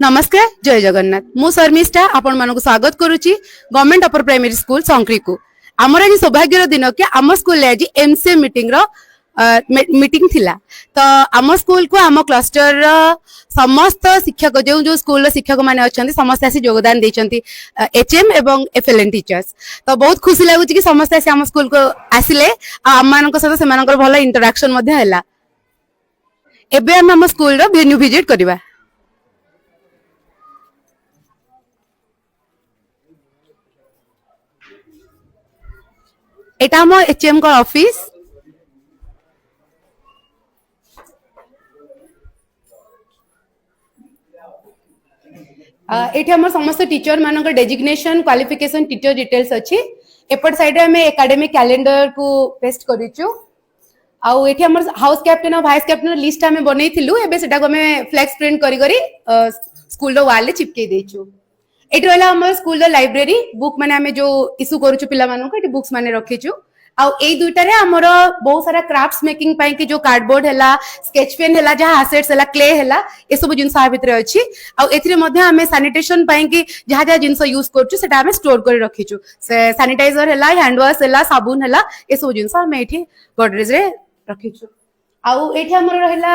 नमस्कार जय जगन्नाथ मु शर्मिष्ठा आपण मानक स्वागत करुच्ची गवर्नमेंट अपर प्राइमरी स्कूल संक्री को आमर आज सौभाग्यर दिन कि आम स्कूल आज एमसीए मीटिंग मीटिंग थिला तो आम स्कूल को आम क्लस्टर समस्त शिक्षक जो जो स्कूल शिक्षक माने अच्छे समस्त आसी योगदान देइचंती एचएम एवं एफएलएन टीचर्स तो बहुत खुशी लगुच कि समस्त आसी आम स्कूल को आसिले आम मान सहित से भल इंटराक्शन मध्य हैला। एबे आम स्कूल रो वेन्यू विजिट करबा। एटा हम एचएम का ऑफिस एठी हमर समस्त टीचर मानक डेजिग्नेशन क्वालिफिकेशन टीचर डिटेल्स अछि। एपट साइड रे हमें एकेडमिक कैलेंडर को पेस्ट करिचु आउ एठी हमर हाउस कैप्टन और वाइस कैप्टन लिस्ट हमें बनैथिलु एबे सेटा को हमें फ्लेक्स प्रिंट करी करी स्कूल रो वॉल ले चिपके देइचु। एठी रहला हमर स्कूल रो लाइब्रेरी बुक माने हमें जो इशू करूचु पिला मानक एठी बुक्स माने रखिचु आउ ए दुइटा रे हमर बहुत सारा क्राफ्ट्स मेकिंग पई कि जो कार्डबोर्ड हैला स्केच पेन हैला जहा असेट्स हैला क्ले हैला ए सब जिंस आ भितरे अछि आउ एथिरे मध्ये हमें सैनिटेशन पई कि जहा जहा जिंस यूज करछु सेटा हमें स्टोर करी रखिचु। सैनिटाइजर हैला हैंड वॉश हैला साबुन हैला ए सब जिंस हमें एठी गोदरेज रे रखिचु। आउ एठी हमर रहला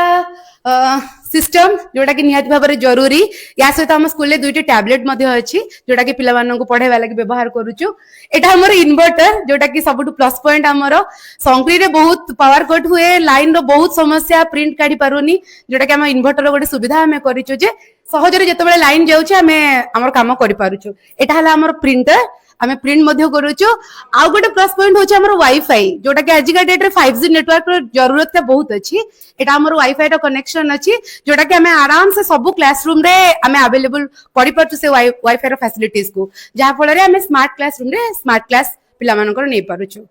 सिस्टम जोटा कि निहात भाबरे जरूरी या सहित हम स्कूल ले दुईटी टैबलेट मध्ये अछि जोटा कि पिला मानन को पढाइबा लागि व्यवहार करूछु। एटा हमर इन्वर्टर जोटा कि सबटु प्लस पॉइंट हमर संक्री रे बहुत पावर कट हुए लाइन रो बहुत समस्या प्रिंट काढी पारुनी जोटा कि हम इन्वर्टर रो गोटे सुविधा हमें करिछु जे सहजरे जतबेले लाइन जाउछि हमें हमर काम करि पारुछु। एटा हला हमर प्रिंटर हमें प्रिंट मध्य करूछु। आउ गोटे प्लस पॉइंट होछि हमर वाईफाई जोटा कि आज का डेट रे 5G नेटवर्क रो जरूरत के बहुत अछि। एटा हमर वाईफाई रो कनेक्शन अछि जोटा कि हमें आराम से सब क्लासरूम रे हमें अवेलेबल करि परछु से वाईफाई रो फैसिलिटीज को जहा फल रे हमें स्मार्ट क्लासरूम रे स्मार्ट क्लास पिला मानकर नै परछु।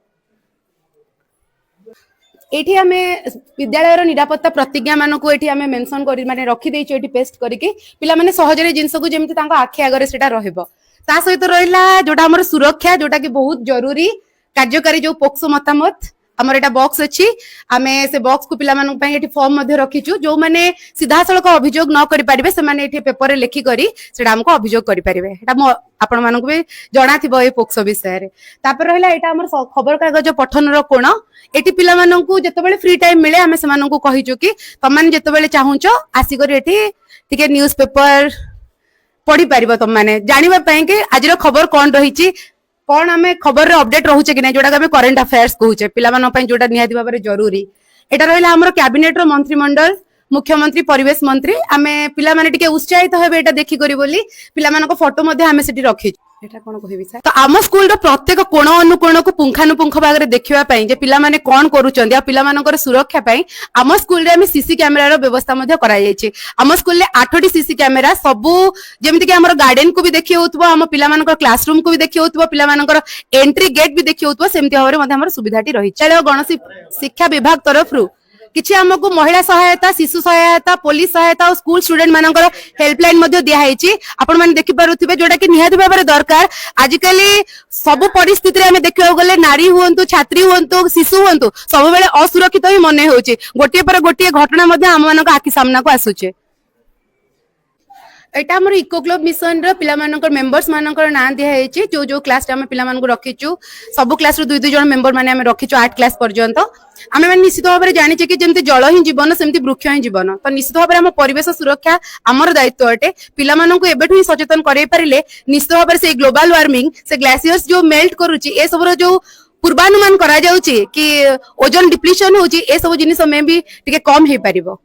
एठी हमें विद्यालय रो निरापत्ता प्रतिज्ञा मानक को एठी हमें मेंशन करि माने रखि देइछु एठी पेस्ट करिके पिला माने सहजरे जिंस को जेमति तांको आखि आगरे सेटा रहइबो। ता सहित रहिला जोटा हमर सुरक्षा जोटा कि बहुत जरूरी कार्यकारी जो पोक्सो मतामत हमर एटा बॉक्स अछि हमें से बॉक्स को पिला मानक पई एठी फॉर्म मध्ये रखिछु जो माने सीधा सळक अभियोग न करि पारिबे से माने एठी पेपर रे लिखि करी सेटा हमको अभियोग करि पारिबे। एटा म आपण मानक भी जणा थिबो ए पोक्सो विषय रे। तापर रहिला एटा हमर खबर कागज पठन रो कोण एठी पिला मानक को जतबेले फ्री टाइम मिले हमें से मानक को कहिजो कि तमान जतबेले चाहुचो आसी करी एठी टिके न्यूज़ पेपर पढ़ी पारिबो तुम माने जानिबा पई कि आज रो खबर कोन रहिची कोन हमें खबर रे अपडेट रहउचे कि नै जोटा हमें करंट अफेयर्स कहउचे पिला मानो पई जोटा निहाती बाबरे जरूरी। एटा रहिला हमर कैबिनेट रो मंत्रिमंडल मुख्यमंत्री परिवेश मंत्री हमें पिला माने टिके उत्साहित हेबे एटा देखि करी बोली पिला मानको फोटो मध्ये हमें सेठी रखि एटा कोन कहबी सर तो आम स्कूल रो प्रत्येक कोण अनुकोण को पुंखानुपुंख भागरे देखिबा पई जे पिला माने कोन करूचंदी आ पिला मानकर सुरक्षा पई आम स्कूल रे हमें सीसी कैमरा रो व्यवस्था मध्ये कराई जायछि। आम स्कूल ले 8टी सीसी कैमरा सबु जेमति कि हमर गार्डन को भी देखि होतबो आम पिला मानकर क्लासरूम को भी देखि होतबो पिला मानकर एंट्री गेट भी देखि होतबो सेमति भाबरे मध्ये हमर सुविधाटी रहि चलो गण शिक्षा विभाग तरफ रु किछि हमको महिला सहायता शिशु सहायता पुलिस सहायता और स्कूल स्टूडेंट मानकर हेल्पलाइन मध्ये दिया हैछि। आपण माने देखि पारुथिबे जोटा कि निहाती भाबरे दरकार आजिकली सब परिस्थिति रे हमें देखियो गले नारी हुंतु छात्री हुंतु शिशु हुंतु सब बेले असुरक्षित ही मने होछि गोटिए पर गोटिए घटना मध्ये हम मानक आखि सामना को आसुचे। एटा हमर इको क्लब मिशन रो पिला मानकर मेंबर्स मानकर नाम दिया हैछि जो जो क्लास हम पिला मानक रखिछु सब क्लास रो 2-2 जण मेंबर माने हम रखिछु 8 क्लास पर्यंत आमे माने निश्चित भाव में जानि कि जेमति जल ही जीवन सेमति वृक्ष ही जीवन तो निश्चित भाव में हम परिवेश सुरक्षा हमर दायित्व अटे पिला मानक एबेठु ही सचेतन करे परिले निश्चित भाव से ग्लोबल वार्मिंग से ग्लेशियर्स जो मेल्ट करूची ए सब रो जो पूर्वानुमान करा जाउची कि ओजोन डिप्लीशन होची ए सब जिनिस में भी टिके कम हे परिबो।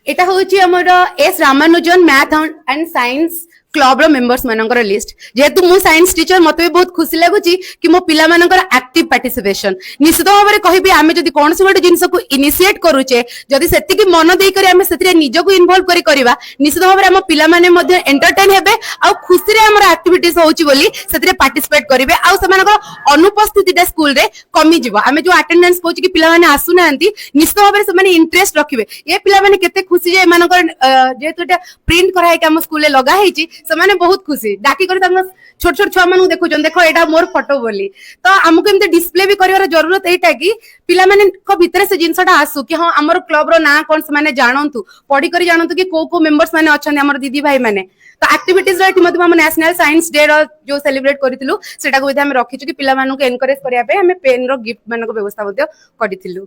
एटा होची हमर S Ramanujan math and science club रो मेंबर्स मानकर लिस्ट जेतु मु साइंस टीचर मते भी बहुत खुशी लागुची कि मो पिला मानकर एक्टिव पार्टिसिपेशन निश्चित भाव में कहबी आमे जदी कोनसे गोटे जिंस को इनिशिएट करूचे जदी सेति की मन देई करी आमे सेति निज को इन्वॉल्व करी करबा निश्चित भाव में हम पिला माने मध्ये एंटरटेन हेबे आ खुशी रे हमर एक्टिविटीज होउची बोली सेतिरे पार्टिसिपेट करिवे आ सेमानकर अनुपस्थितिटा स्कूल रे कमी जिवो आमे जो अटेंडेंस कहूची कि पिला माने आसु नांती निश्चित भाबरे से माने इंटरेस्ट रखिबे ए पिला माने केते खुशी जे एमानकर जेतु एटा प्रिंट करा है कि हम स्कूल रे लगा हेची से माने बहुत खुशी डाकी कर तंग छोट छोट छुआ मानु देखुचन देखो एटा मोर फोटो बोली तो हमको एमते डिस्प्ले भी करिवार जरूरत एटा कि पिला माने को भीतर से जिंसटा आसु कि हां हमर क्लब रो ना कोन से माने जानंतु पढी करी जानंतु कि को मेंबर्स माने अछन हमर दीदी भाई माने तो एक्टिविटीज रे मधु हम नेशनल साइंस डे रो जो सेलिब्रेट करितिलु सेटा को हम रखिछु कि पिला मानु को एनकरेज करिया पे हम पेन रो गिफ्ट मानको व्यवस्था मध्ये करितिलु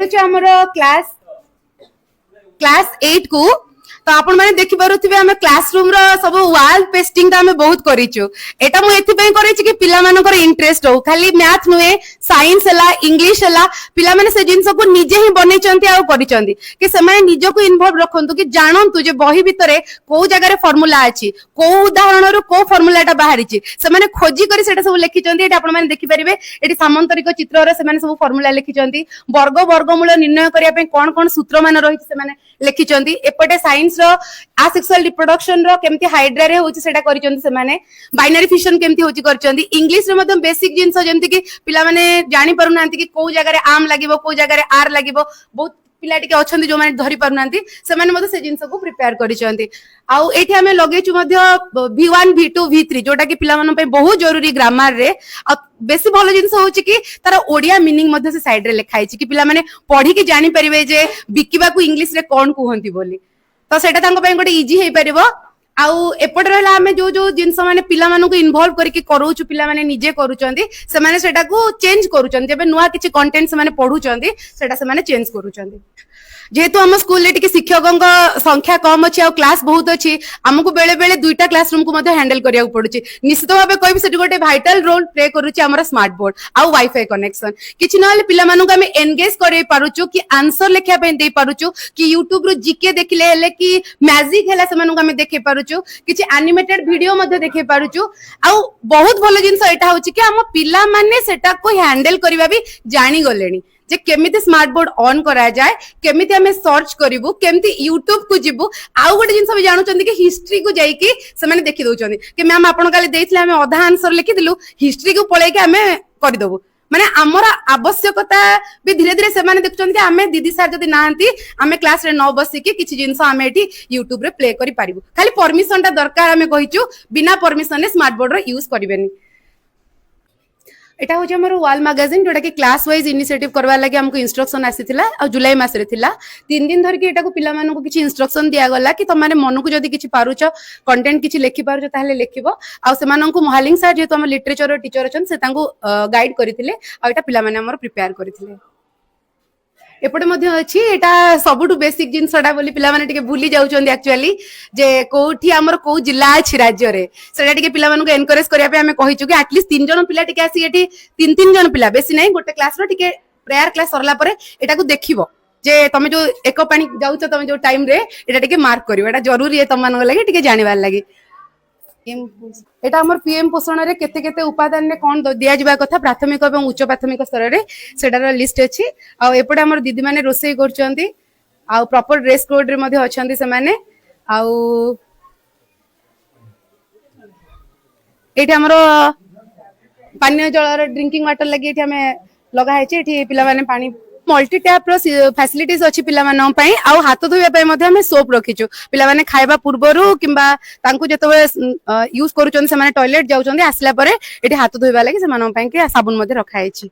तो हमर क्लास 8 को तो आपण माने देखि पारुथिबे हम क्लासरूम रो सब वॉल पेस्टिंग का हम बहुत करिछु एटा मु एथि पई करिछु कि पिला मानकर इंटरेस्ट हो खाली मैथ नुए साइंस हला इंग्लिश हला पिला माने से जिंस को निजे ही बनै चंती आ करिचंती कि से माने निजो को इन्वॉल्व रखंतु कि जानंतु जे बही भितरे को जगह रे फार्मूला अछि को उदाहरण रो को फार्मूलाटा बाहरिछि से माने खोजी करी सेटा सब लिखि चंती एटा आपण माने देखि परिबे एटी सामंतरिक चित्र रे से माने सब फार्मूला लिखि चंती वर्गमूल निर्णय करिया पे कोन कोन सूत्र मान रहिछि से माने लिखि चंती एपटे साइंस रो असेक्सुअल रिप्रोडक्शन रो केमती हाइड्रा रे होची सेटा करिचंती से माने बाइनरी फिशन केमती होची करचंती इंग्लिश रे मतलब बेसिक जिंस जेमती कि पिला माने जानि पारु नांती कि को जगह रे आम लागिवो को जगह रे आर लागिवो बहुत पिला टिके अछंती जो माने धरि पारु नांती से माने मते से जिंस को प्रिपेयर करिचंती आउ एठी हमें लगेछु मध्य V1 V2 V3 जोटा कि पिला माने पे बहुत जरूरी ग्रामर रे आ बेसी भलो जिंस होची कि तार ओडिया मीनिंग मध्य से साइड रे लिखाई छि कि पिला माने पढी कि जानि परिबे जे बिकिबा को इंग्लिश रे कोन कुहंती बोली तो सेटा तांको पय गोटे इजी हे परिबो आउ एपट रहला हमें जो जो जिंस माने पिला मानु को इन्वॉल्व करके करूछु पिला माने निजे करूचंती से माने सेटा को चेंज करूचंती जेबे नुवा किछि कंटेंट से माने पढुचंती सेटा से माने चेंज करूचंती जेहेतु हम स्कूल ले टिके शिक्षकों संख्या कम अच्छी आ क्लास बहुत अच्छी हमको बेले बेले दुईटा क्लासरूम को मध्य हैंडल करिया पड़ुची निश्चित भाव कहबी सेठी गोटे भाइटल रोल प्ले करूची हमर स्मार्ट बोर्ड आ वाईफाई कनेक्शन किछि नहले पिला मानु को हम एंगेज करे पारुचु कि आंसर लेखिया पे दे पारुचु कि YouTube रो जीके देखले हेले कि मैजिक हेला से मानु को हम देखे पारुचु किछि एनिमेटेड वीडियो मध्य देखे पारुचु आ बहुत भलो जिंस एटा होची कि हम पिला माने सेटा को हैंडल करबा भी जानि गलेनी जे केमिति स्मार्ट बोर्ड ऑन करा जाए केमिति हमें सर्च करिवु केमिति YouTube को जिवु आउ गोटे जिंस भी जानू चंदी कि हिस्ट्री को जाई कि से माने देखि दउ चंदी कि मैम आपण काले देइथिले हमें आधा आंसर लिखि दिलु हिस्ट्री को पळे कि हमें करि दबु माने हमरा आवश्यकता भी धीरे धीरे से माने देखुचंदी कि हमें दीदी सर जदी नांती हमें क्लास रे न बसी कि किछि जिंस हमें एठी YouTube रे प्ले करि पारिबु खाली परमिशन ता दरकार हमें कहिचु बिना परमिशन ने स्मार्ट बोर्ड रो यूज करिवेनी एटा हो हमर वॉल मैगजीन जोटा कि क्लास वाइज इनिशिएटिव करवा लागि हमको इंस्ट्रक्शन आसीथिला आ जुलाई मास रे थिला 3 दिन धर के एटा को पिला मानु को किछि इंस्ट्रक्शन दिया गला कि तमाने मन को जदी किछि पारुछ कंटेंट किछि लेखि पारुछ ताहले लेखिबो आ से मानन को महालिंग सर जेतो हम लिटरेचर रो टीचर अछन से तांको गाइड करिथिले आ एटा पिला माने हमर प्रिपेयर करिथिले एपटे मध्य अछि एटा सबुटु बेसिक जिंसडा बोली पिला माने टिके भूली जाउचोंदी एक्चुअली जे कोठी हमर को जिल्ला अछि राज्य रे सेटा टिके पिला मानु को एनकरेज करिया पे हमें कहिचु कि एटलीस्ट 3 जन पिला टिके आसी एठी 3 जन पिला बेसी नै गोटे क्लास रो टिके प्रेयर क्लास सरला परे एटा को देखिबो जे तमे जो एक पानी जाउछ तमे जो टाइम रे एटा टिके मार्क करियो एटा जरूरी है तम मानक लागि टिके जानिबार लागि एटा हमर पीएम पोषण रे केते केते उपादान ने कोन दिया जिबा कथा प्राथमिक एवं उच्च प्राथमिक स्तर रे सेटार लिस्ट अछि आ एपटे हमर दीदी माने रोसई करचंती आ प्रॉपर ड्रेस कोड रे मध्ये अछंती से माने आ एठी हमर पानी जल रे ड्रिंकिंग वाटर लागि एठी हमें लगा है छि एठी पिला माने पानी मल्टी टैप रो फैसिलिटीज अछि पिला मानन पई आ हाथ धोइबा पई मध्ये हमें सोप रखिछु पिला माने खाइबा पूर्वरु किबा तांको जतबे यूज करूचन से माने टॉयलेट जाउचन आसला परे एठी हाथ धोइबा लागि से मानन पई के साबुन मध्ये रखा है छि।